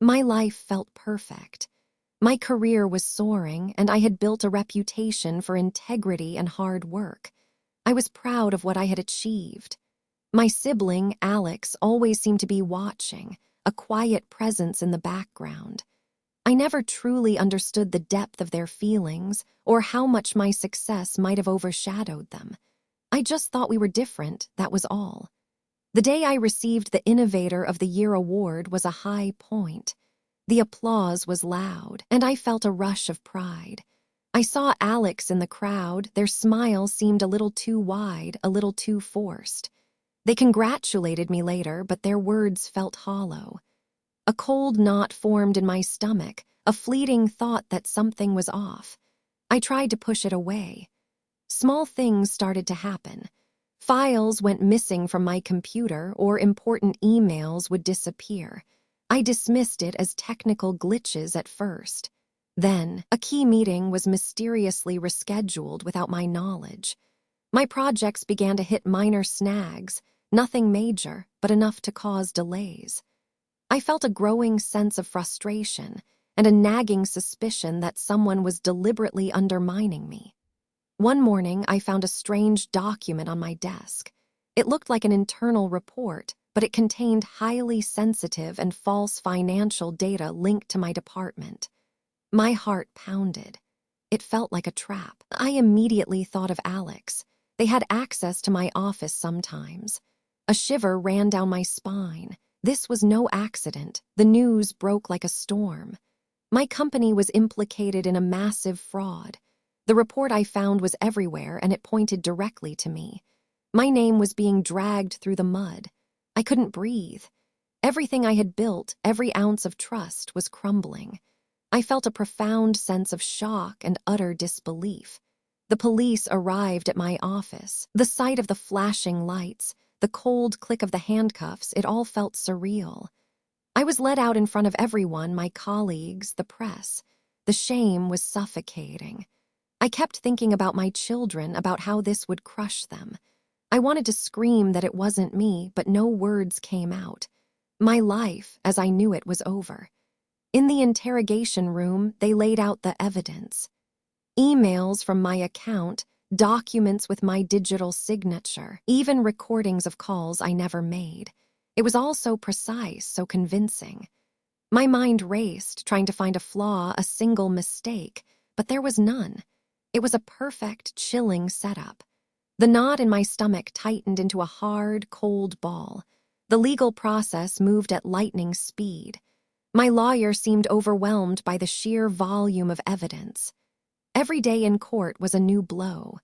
My life felt perfect. My career was soaring, and I had built a reputation for integrity and hard work. I was proud of what I had achieved. My sibling, Alex, always seemed to be watching, a quiet presence in the background. I never truly understood the depth of their feelings or how much my success might have overshadowed them. I just thought we were different, that was all. The day I received the Innovator of the Year award was a high point. The applause was loud, and I felt a rush of pride. I saw Alex in the crowd. Their smile seemed a little too wide, a little too forced. They congratulated me later, but their words felt hollow. A cold knot formed in my stomach, a fleeting thought that something was off. I tried to push it away. Small things started to happen. Files went missing from my computer, or important emails would disappear. I dismissed it as technical glitches at first. Then, a key meeting was mysteriously rescheduled without my knowledge. My projects began to hit minor snags, nothing major, but enough to cause delays. I felt a growing sense of frustration and a nagging suspicion that someone was deliberately undermining me. One morning, I found a strange document on my desk. It looked like an internal report, but it contained highly sensitive and false financial data linked to my department. My heart pounded. It felt like a trap. I immediately thought of Alex. They had access to my office sometimes. A shiver ran down my spine. This was no accident. The news broke like a storm. My company was implicated in a massive fraud. The report I found was everywhere, and it pointed directly to me. My name was being dragged through the mud. I couldn't breathe. Everything I had built, every ounce of trust, was crumbling. I felt a profound sense of shock and utter disbelief. The police arrived at my office. The sight of the flashing lights, the cold click of the handcuffs, it all felt surreal. I was led out in front of everyone, my colleagues, the press. The shame was suffocating. I kept thinking about my children, about how this would crush them. I wanted to scream that it wasn't me, but no words came out. My life, as I knew it, was over. In the interrogation room, they laid out the evidence. Emails from my account, documents with my digital signature, even recordings of calls I never made. It was all so precise, so convincing. My mind raced, trying to find a flaw, a single mistake, but there was none. It was a perfect, chilling setup. The knot in my stomach tightened into a hard, cold ball. The legal process moved at lightning speed. My lawyer seemed overwhelmed by the sheer volume of evidence. Every day in court was a new blow.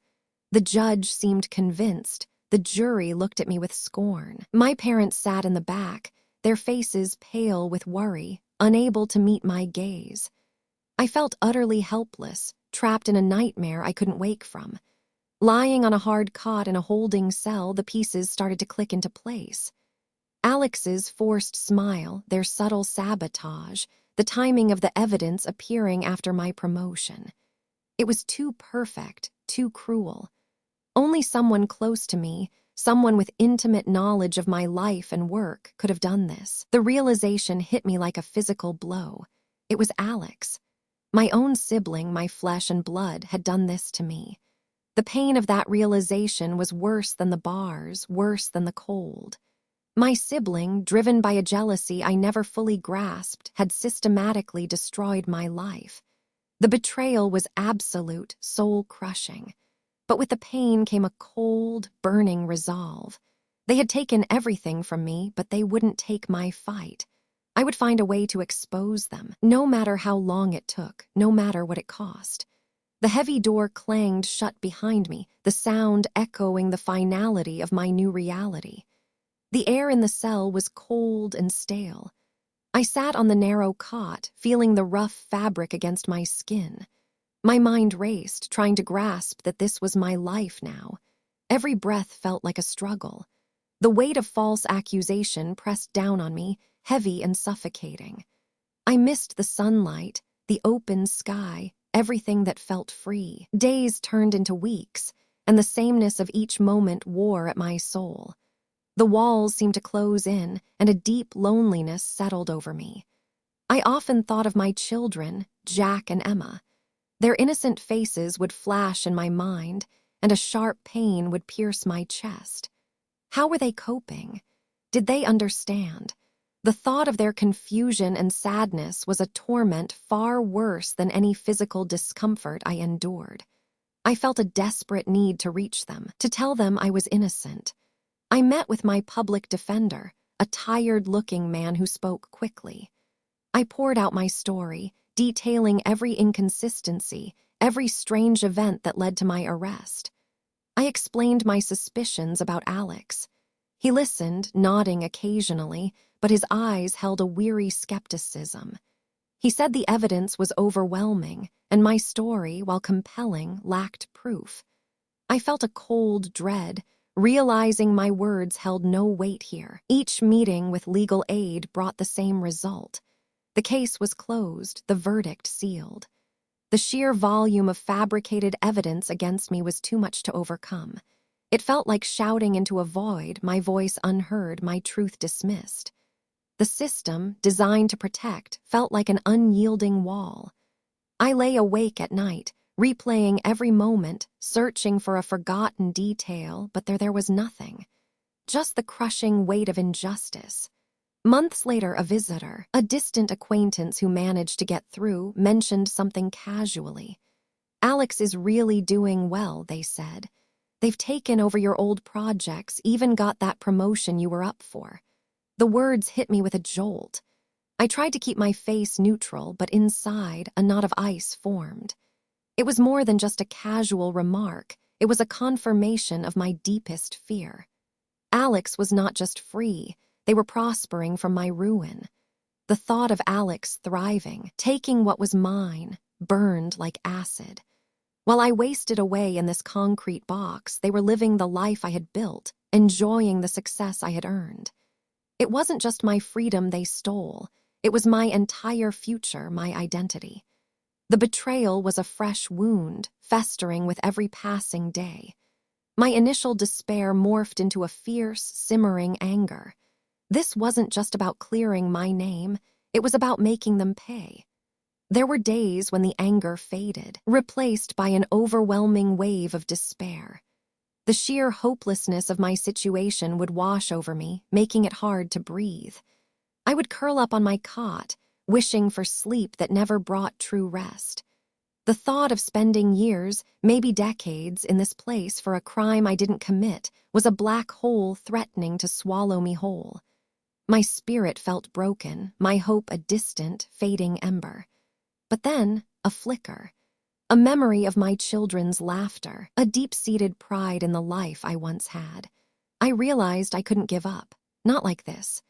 The judge seemed convinced. The jury looked at me with scorn. My parents sat in the back, their faces pale with worry, unable to meet my gaze. I felt utterly helpless, trapped in a nightmare I couldn't wake from. Lying on a hard cot in a holding cell, the pieces started to click into place. Alex's forced smile, their subtle sabotage, the timing of the evidence appearing after my promotion. It was too perfect, too cruel. Only someone close to me, someone with intimate knowledge of my life and work, could have done this. The realization hit me like a physical blow. It was Alex. My own sibling, my flesh and blood, had done this to me. The pain of that realization was worse than the bars, worse than the cold. My sibling, driven by a jealousy I never fully grasped, had systematically destroyed my life. The betrayal was absolute, soul-crushing. But with the pain came a cold, burning resolve. They had taken everything from me, but they wouldn't take my fight. I would find a way to expose them, no matter how long it took, no matter what it cost. The heavy door clanged shut behind me, the sound echoing the finality of my new reality. The air in the cell was cold and stale. I sat on the narrow cot, feeling the rough fabric against my skin. My mind raced, trying to grasp that this was my life now. Every breath felt like a struggle. The weight of false accusation pressed down on me, heavy and suffocating. I missed the sunlight, the open sky, everything that felt free. Days turned into weeks, and the sameness of each moment wore at my soul. The walls seemed to close in, and a deep loneliness settled over me. I often thought of my children, Jack and Emma. Their innocent faces would flash in my mind, and a sharp pain would pierce my chest. How were they coping? Did they understand? The thought of their confusion and sadness was a torment far worse than any physical discomfort I endured. I felt a desperate need to reach them, to tell them I was innocent. I met with my public defender, a tired-looking man who spoke quickly. I poured out my story, detailing every inconsistency, every strange event that led to my arrest. I explained my suspicions about Alex. He listened, nodding occasionally, but his eyes held a weary skepticism. He said the evidence was overwhelming, and my story, while compelling, lacked proof. I felt a cold dread, realizing my words held no weight here. Each meeting with legal aid brought the same result. The case was closed, the verdict sealed. The sheer volume of fabricated evidence against me was too much to overcome. It felt like shouting into a void, my voice unheard, my truth dismissed. The system, designed to protect, felt like an unyielding wall. I lay awake at night, replaying every moment, searching for a forgotten detail, but there was nothing. Just the crushing weight of injustice. Months later, a visitor, a distant acquaintance who managed to get through, mentioned something casually. "Alex is really doing well," they said. "They've taken over your old projects, even got that promotion you were up for." The words hit me with a jolt. I tried to keep my face neutral, but inside, a knot of ice formed. It was more than just a casual remark. It was a confirmation of my deepest fear. Alex was not just free. They were prospering from my ruin. The thought of Alex thriving, taking what was mine, burned like acid. While I wasted away in this concrete box, they were living the life I had built, enjoying the success I had earned. It wasn't just my freedom they stole. It was my entire future, my identity. The betrayal was a fresh wound, festering with every passing day. My initial despair morphed into a fierce, simmering anger. This wasn't just about clearing my name, it was about making them pay. There were days when the anger faded, replaced by an overwhelming wave of despair. The sheer hopelessness of my situation would wash over me, making it hard to breathe. I would curl up on my cot, wishing for sleep that never brought true rest. The thought of spending years, maybe decades, in this place for a crime I didn't commit was a black hole threatening to swallow me whole. My spirit felt broken, my hope a distant, fading ember. But then, a flicker. A memory of my children's laughter, a deep-seated pride in the life I once had. I realized I couldn't give up. Not like this.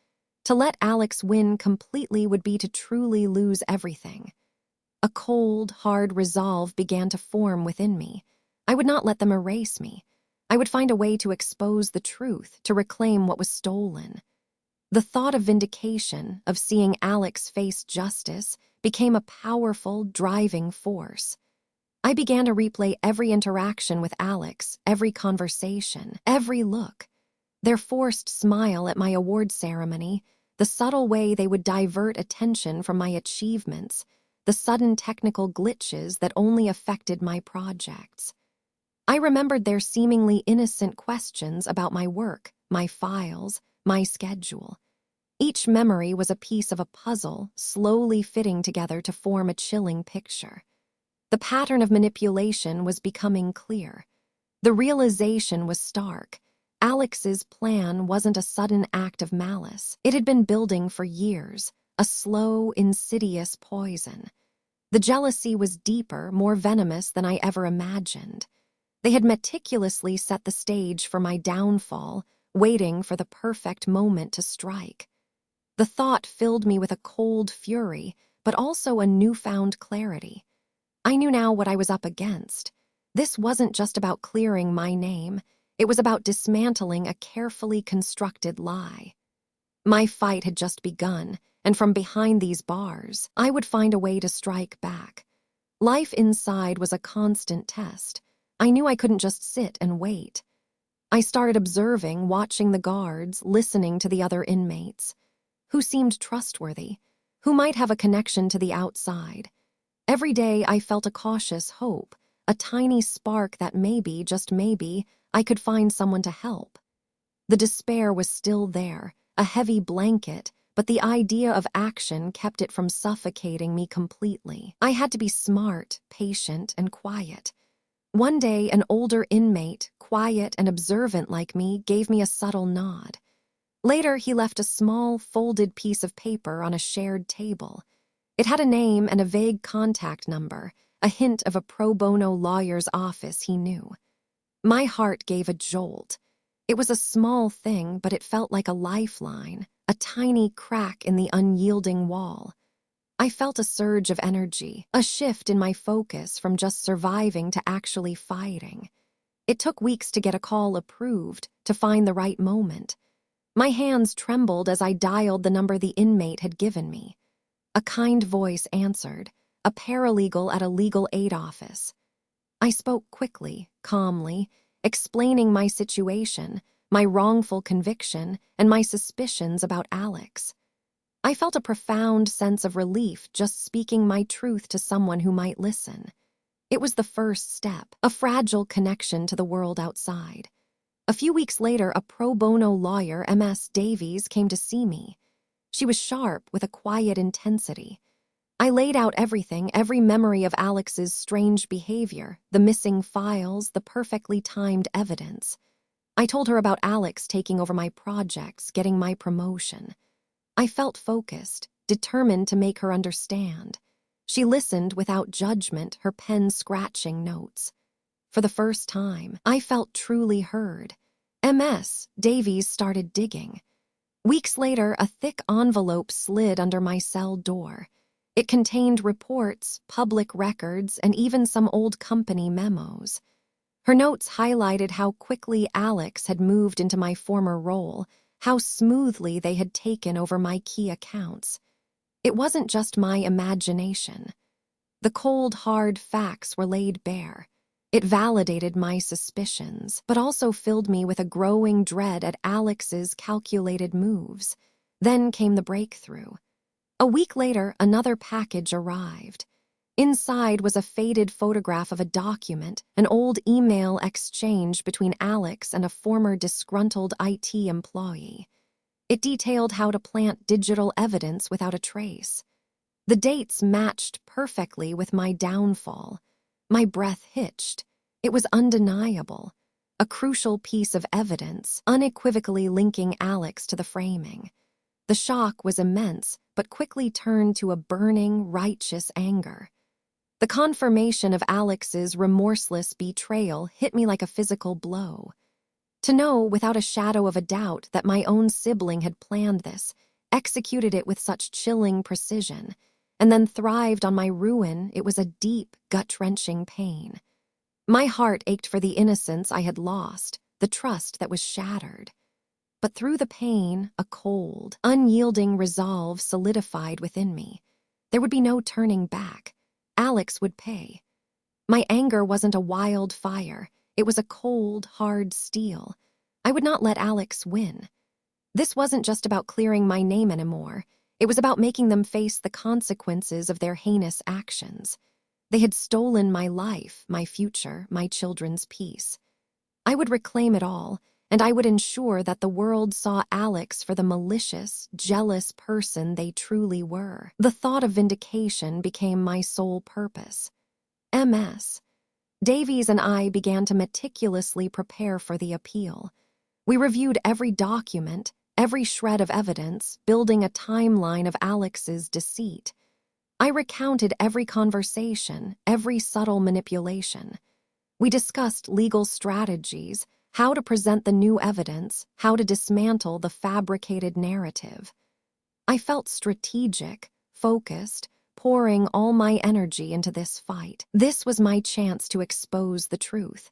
To let Alex win completely would be to truly lose everything. A cold, hard resolve began to form within me. I would not let them erase me. I would find a way to expose the truth, to reclaim what was stolen. The thought of vindication, of seeing Alex face justice, became a powerful, driving force. I began to replay every interaction with Alex, every conversation, every look. Their forced smile at my award ceremony, the subtle way they would divert attention from my achievements, the sudden technical glitches that only affected my projects. I remembered their seemingly innocent questions about my work, my files, my schedule. Each memory was a piece of a puzzle, slowly fitting together to form a chilling picture. The pattern of manipulation was becoming clear. The realization was stark. Alex's plan wasn't a sudden act of malice. It had been building for years, a slow, insidious poison. The jealousy was deeper, more venomous than I ever imagined. They had meticulously set the stage for my downfall, waiting for the perfect moment to strike. The thought filled me with a cold fury, but also a newfound clarity. I knew now what I was up against. This wasn't just about clearing my name. It was about dismantling a carefully constructed lie. My fight had just begun, and from behind these bars, I would find a way to strike back. Life inside was a constant test. I knew I couldn't just sit and wait. I started observing, watching the guards, listening to the other inmates. Who seemed trustworthy? who might have a connection to the outside. Every day I felt a cautious hope, a tiny spark that maybe, just maybe, I could find someone to help. The despair was still there, a heavy blanket, but the idea of action kept it from suffocating me completely. I had to be smart, patient, and quiet. One day, an older inmate, quiet and observant like me, gave me a subtle nod. Later, he left a small, folded piece of paper on a shared table. It had a name and a vague contact number, a hint of a pro bono lawyer's office he knew. My heart gave a jolt. It was a small thing, but it felt like a lifeline, a tiny crack in the unyielding wall. I felt a surge of energy, a shift in my focus from just surviving to actually fighting. It took weeks to get a call approved, to find the right moment. My hands trembled as I dialed the number the inmate had given me. A kind voice answered, a paralegal at a legal aid office. I spoke quickly, calmly, explaining my situation, my wrongful conviction, and my suspicions about Alex. I felt a profound sense of relief just speaking my truth to someone who might listen. It was the first step, a fragile connection to the world outside. A few weeks later, a pro bono lawyer, Ms. Davies, came to see me. She was sharp with a quiet intensity. I laid out everything, every memory of Alex's strange behavior, the missing files, the perfectly timed evidence. I told her about Alex taking over my projects, getting my promotion. I felt focused, determined to make her understand. She listened without judgment, her pen scratching notes. For the first time, I felt truly heard. Ms. Davies started digging. Weeks later, a thick envelope slid under my cell door. It contained reports, public records, and even some old company memos. Her notes highlighted how quickly Alex had moved into my former role, how smoothly they had taken over my key accounts. It wasn't just my imagination. The cold, hard facts were laid bare. It validated my suspicions, but also filled me with a growing dread at Alex's calculated moves. Then came the breakthrough. A week later, another package arrived. Inside was a faded photograph of a document, an old email exchange between Alex and a former disgruntled IT employee. It detailed how to plant digital evidence without a trace. The dates matched perfectly with my downfall. My breath hitched. It was undeniable. A crucial piece of evidence, unequivocally linking Alex to the framing. The shock was immense, but quickly turned to a burning, righteous anger. The confirmation of Alex's remorseless betrayal hit me like a physical blow. To know, without a shadow of a doubt, that my own sibling had planned this, executed it with such chilling precision, and then thrived on my ruin, it was a deep, gut-wrenching pain. My heart ached for the innocence I had lost, the trust that was shattered. But through the pain, a cold, unyielding resolve solidified within me. There would be no turning back. Alex would pay. My anger wasn't a wild fire. It was a cold, hard steel. I would not let Alex win. This wasn't just about clearing my name anymore. It was about making them face the consequences of their heinous actions. They had stolen my life, my future, my children's peace. I would reclaim it all, and I would ensure that the world saw Alex for the malicious, jealous person they truly were. The thought of vindication became my sole purpose. Ms. Davies and I began to meticulously prepare for the appeal. We reviewed every document, every shred of evidence, building a timeline of Alex's deceit. I recounted every conversation, every subtle manipulation. We discussed legal strategies, how to present the new evidence, how to dismantle the fabricated narrative. I felt strategic, focused, pouring all my energy into this fight. This was my chance to expose the truth.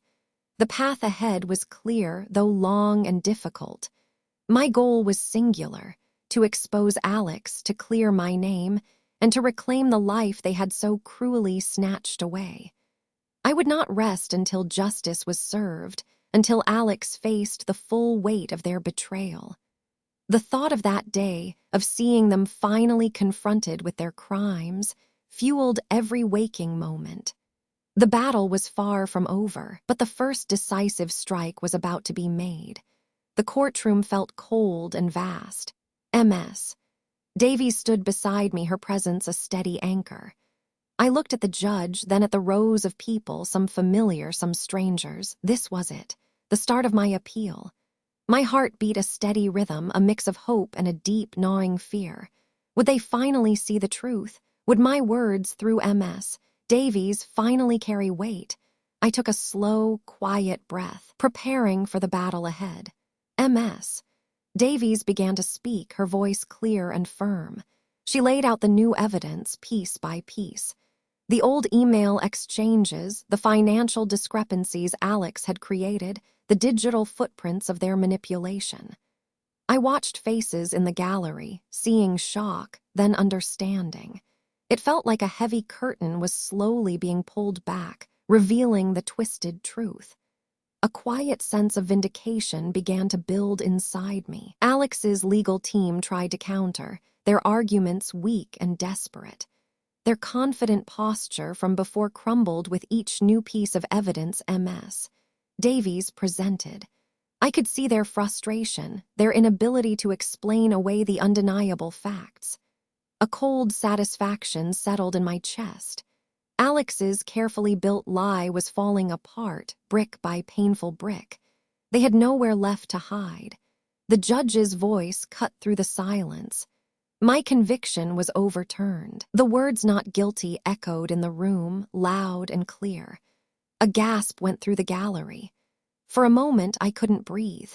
The path ahead was clear, though long and difficult. My goal was singular, to expose Alex, to clear my name, and to reclaim the life they had so cruelly snatched away. I would not rest until justice was served, until Alex faced the full weight of their betrayal. The thought of that day, of seeing them finally confronted with their crimes, fueled every waking moment. The battle was far from over, but the first decisive strike was about to be made. The courtroom felt cold and vast. MS. Davies stood beside me, her presence a steady anchor. I looked at the judge, then at the rows of people, some familiar, some strangers. This was it, the start of my appeal. My heart beat a steady rhythm, a mix of hope and a deep, gnawing fear. Would they finally see the truth? Would my words through MS. Davies finally carry weight? I took a slow, quiet breath, preparing for the battle ahead. MS. Davies began to speak, her voice clear and firm. She laid out the new evidence piece by piece. The old email exchanges, the financial discrepancies Alex had created, the digital footprints of their manipulation. I watched faces in the gallery, seeing shock, then understanding. It felt like a heavy curtain was slowly being pulled back, revealing the twisted truth. A quiet sense of vindication began to build inside me. Alex's legal team tried to counter, their arguments weak and desperate. Their confident posture from before crumbled with each new piece of evidence MS. Davies presented. I could see their frustration, their inability to explain away the undeniable facts. A cold satisfaction settled in my chest. Alex's carefully built lie was falling apart, brick by painful brick. They had nowhere left to hide. The judge's voice cut through the silence. My conviction was overturned. The words "not guilty" echoed in the room, loud and clear. A gasp went through the gallery. For a moment, I couldn't breathe.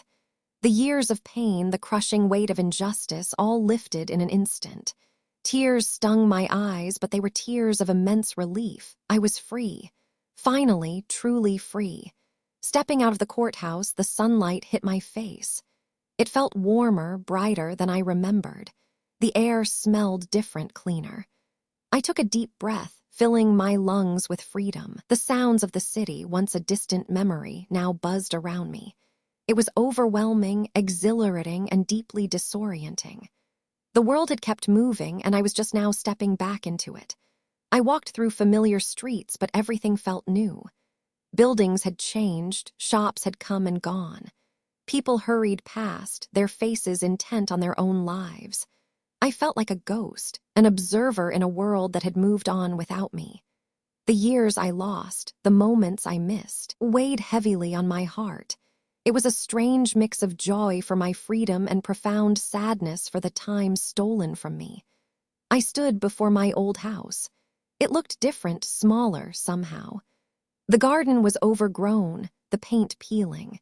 The years of pain, the crushing weight of injustice, all lifted in an instant. Tears stung my eyes, but they were tears of immense relief. I was free. Finally, truly free. Stepping out of the courthouse, the sunlight hit my face. It felt warmer, brighter than I remembered. The air smelled different, cleaner. I took a deep breath, filling my lungs with freedom. The sounds of the city, once a distant memory, now buzzed around me. It was overwhelming, exhilarating, and deeply disorienting. The world had kept moving, and I was just now stepping back into it. I walked through familiar streets, but everything felt new. Buildings had changed, shops had come and gone. People hurried past, their faces intent on their own lives. I felt like a ghost, an observer in a world that had moved on without me. The years I lost, the moments I missed, weighed heavily on my heart. It was a strange mix of joy for my freedom and profound sadness for the time stolen from me. I stood before my old house. It looked different, smaller somehow. The garden was overgrown, the paint peeling.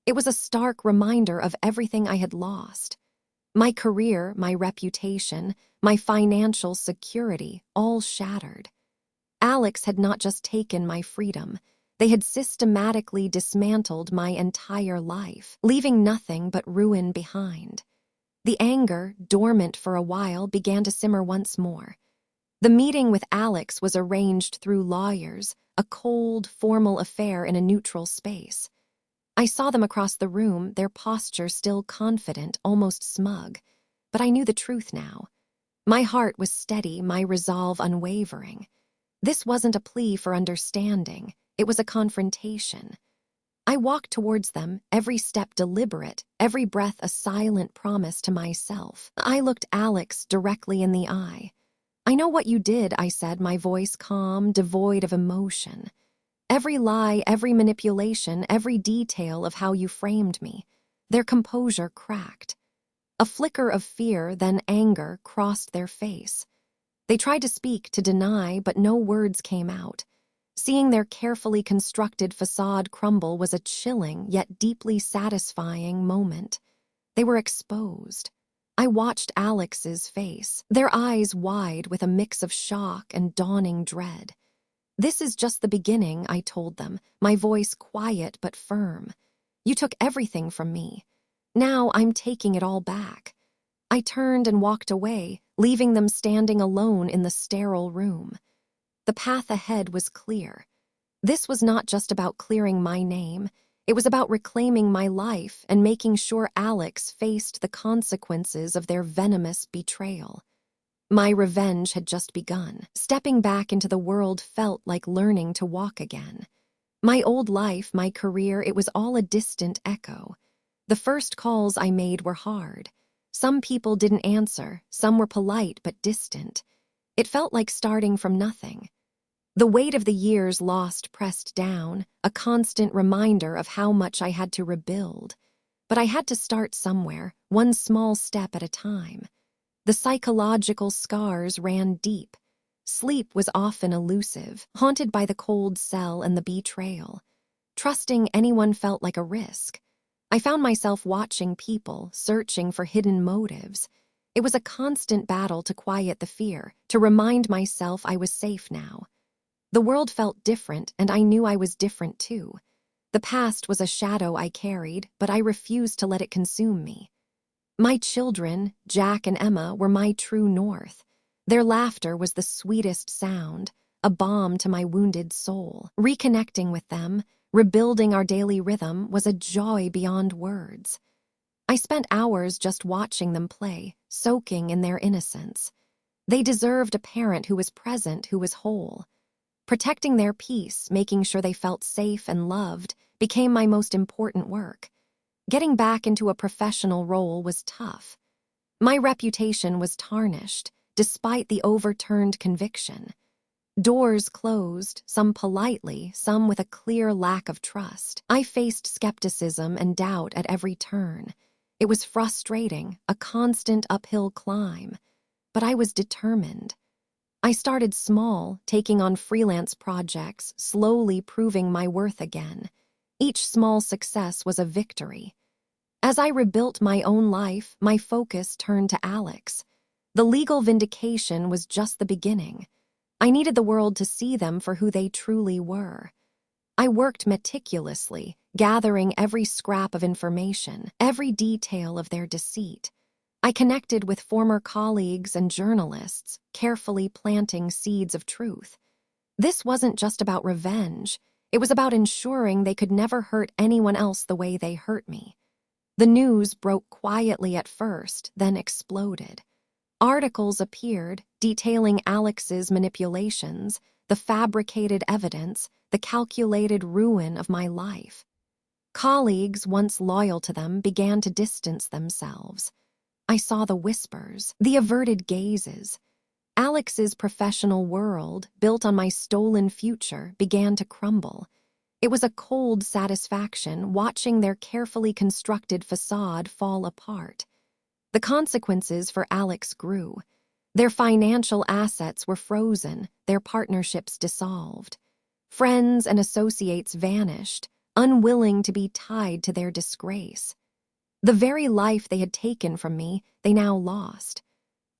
It was a stark reminder of everything I had lost. My career, my reputation, my financial security, all shattered. Alex had not just taken my freedom. They had systematically dismantled my entire life, leaving nothing but ruin behind. The anger, dormant for a while, began to simmer once more. The meeting with Alex was arranged through lawyers, a cold, formal affair in a neutral space. I saw them across the room, their posture still confident, almost smug. But I knew the truth now. My heart was steady, my resolve unwavering. This wasn't a plea for understanding. It was a confrontation. I walked towards them, every step deliberate, every breath a silent promise to myself. I looked Alex directly in the eye. "I know what you did," I said, my voice calm, devoid of emotion. "Every lie, every manipulation, every detail of how you framed me." Their composure cracked. A flicker of fear, then anger, crossed their face. They tried to speak, to deny, but no words came out. Seeing their carefully constructed facade crumble was a chilling, yet deeply satisfying moment. They were exposed. I watched Alex's face, their eyes wide with a mix of shock and dawning dread. "This is just the beginning," I told them, my voice quiet but firm. "You took everything from me. Now I'm taking it all back." I turned and walked away, leaving them standing alone in the sterile room. The path ahead was clear. This was not just about clearing my name. It was about reclaiming my life and making sure Alex faced the consequences of their venomous betrayal. My revenge had just begun. Stepping back into the world felt like learning to walk again. My old life, my career, it was all a distant echo. The first calls I made were hard. Some people didn't answer, some were polite but distant. It felt like starting from nothing. The weight of the years lost pressed down, a constant reminder of how much I had to rebuild. But I had to start somewhere, one small step at a time. The psychological scars ran deep. Sleep was often elusive, haunted by the cold cell and the betrayal. Trusting anyone felt like a risk. I found myself watching people, searching for hidden motives. It was a constant battle to quiet the fear, to remind myself I was safe now. The world felt different, and I knew I was different too. The past was a shadow I carried, but I refused to let it consume me. My children, Jack and Emma, were my true north. Their laughter was the sweetest sound, a balm to my wounded soul. Reconnecting with them, rebuilding our daily rhythm, was a joy beyond words. I spent hours just watching them play, soaking in their innocence. They deserved a parent who was present, who was whole. Protecting their peace, making sure they felt safe and loved, became my most important work. Getting back into a professional role was tough. My reputation was tarnished, despite the overturned conviction. Doors closed, some politely, some with a clear lack of trust. I faced skepticism and doubt at every turn. It was frustrating, a constant uphill climb. But I was determined. I started small, taking on freelance projects, slowly proving my worth again. Each small success was a victory. As I rebuilt my own life, my focus turned to Alex. The legal vindication was just the beginning. I needed the world to see them for who they truly were. I worked meticulously, gathering every scrap of information, every detail of their deceit. I connected with former colleagues and journalists, carefully planting seeds of truth. This wasn't just about revenge. It was about ensuring they could never hurt anyone else the way they hurt me. The news broke quietly at first, then exploded. Articles appeared, detailing Alex's manipulations, the fabricated evidence, the calculated ruin of my life. Colleagues, once loyal to them, began to distance themselves. I saw the whispers, the averted gazes. Alex's professional world, built on my stolen future, began to crumble. It was a cold satisfaction watching their carefully constructed facade fall apart. The consequences for Alex grew. Their financial assets were frozen, their partnerships dissolved. Friends and associates vanished, unwilling to be tied to their disgrace. The very life they had taken from me, they now lost.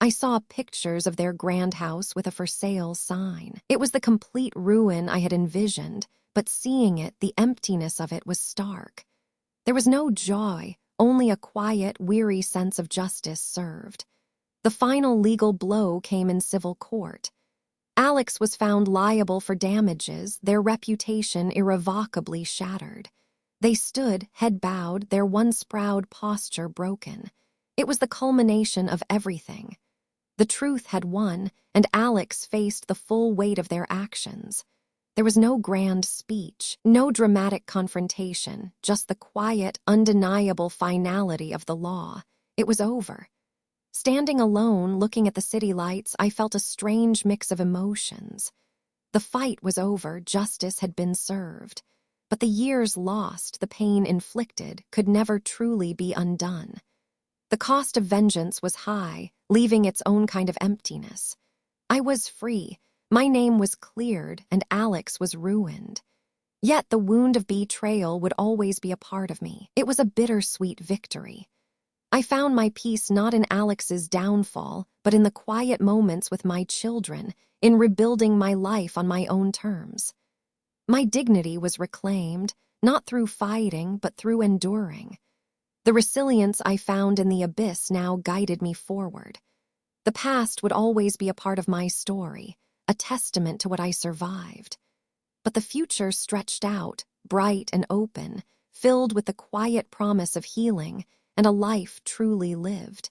I saw pictures of their grand house with a for sale sign. It was the complete ruin I had envisioned, but seeing it, the emptiness of it was stark. There was no joy, only a quiet, weary sense of justice served. The final legal blow came in civil court. Alex was found liable for damages, their reputation irrevocably shattered. They stood, head bowed, their once proud posture broken. It was the culmination of everything. The truth had won, and Alex faced the full weight of their actions. There was no grand speech, no dramatic confrontation, just the quiet, undeniable finality of the law. It was over. Standing alone, looking at the city lights, I felt a strange mix of emotions. The fight was over, justice had been served. But the years lost, the pain inflicted, could never truly be undone. The cost of vengeance was high, leaving its own kind of emptiness. I was free, my name was cleared, and Alex was ruined. Yet the wound of betrayal would always be a part of me. It was a bittersweet victory. I found my peace not in Alex's downfall, but in the quiet moments with my children, in rebuilding my life on my own terms. My dignity was reclaimed, not through fighting, but through enduring. The resilience I found in the abyss now guided me forward. The past would always be a part of my story, a testament to what I survived. But the future stretched out, bright and open, filled with the quiet promise of healing and a life truly lived.